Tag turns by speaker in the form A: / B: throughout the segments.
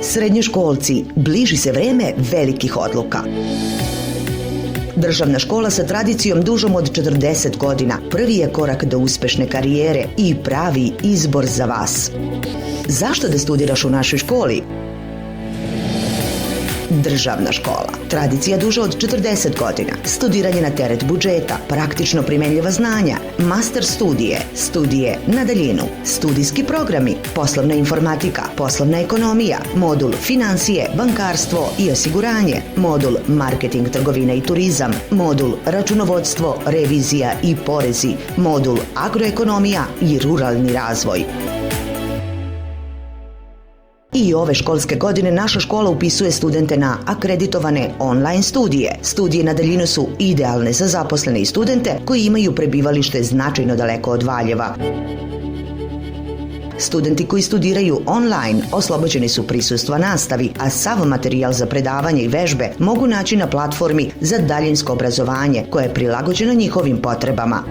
A: Srednjoškolci, bliži se vreme velikih odluka. Državna škola sa tradicijom dužom od 40 godina prvi je korak do uspešne karijere i pravi izbor za vas. Zašto da studiraš u našoj školi? Državna škola. Tradicija duža od 40 godina. Studiranje na teret budžeta, praktično primenljiva znanja, master studije, studije na daljinu, studijski programi, poslovna informatika, poslovna ekonomija, modul finansije, bankarstvo i osiguranje, modul marketing, trgovina i turizam, modul računovodstvo, revizija i porezi, modul agroekonomija i ruralni razvoj. I ove školske godine naša škola upisuje studente na akreditovane online studije. Studije na daljinu su idealne za zaposlene i studente koji imaju prebivalište značajno daleko od Valjeva. Studenti koji studiraju online oslobođeni su prisustva nastavi, a sav materijal za predavanje i vežbe mogu naći na platformi za daljinsko obrazovanje koje je prilagođeno njihovim potrebama.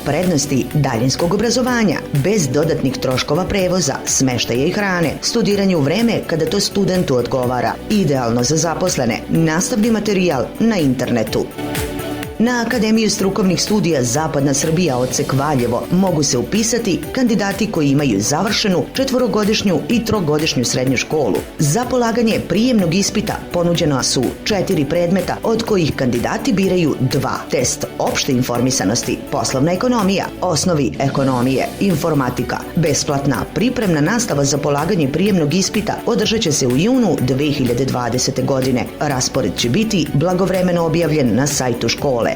A: Prednosti daljinskog obrazovanja, bez dodatnih troškova prevoza, smeštaja i hrane, studiranje u vreme kada to studentu odgovara, idealno za zaposlene, nastavni materijal na internetu. Na Akademiju strukovnih studija Zapadna Srbija odsek Valjevo mogu se upisati kandidati koji imaju završenu 4-godišnju i 3-godišnju srednju školu. Za polaganje prijemnog ispita ponuđena su 4 predmeta od kojih kandidati biraju 2. Test opšte informisanosti, poslovna ekonomija, osnovi ekonomije, informatika. Besplatna pripremna nastava za polaganje prijemnog ispita održat će se u junu 2020. godine. Raspored će biti blagovremeno objavljen na sajtu škole.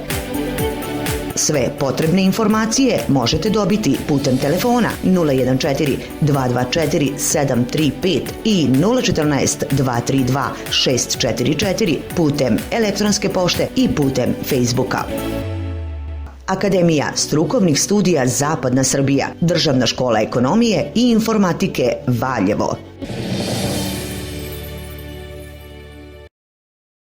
A: Sve potrebne informacije možete dobiti putem telefona 014 224 735 i 014 232 644, putem elektronske pošte i putem Facebooka. Akademija strukovnih studija Zapadna Srbija, Državna škola ekonomije i informatike Valjevo.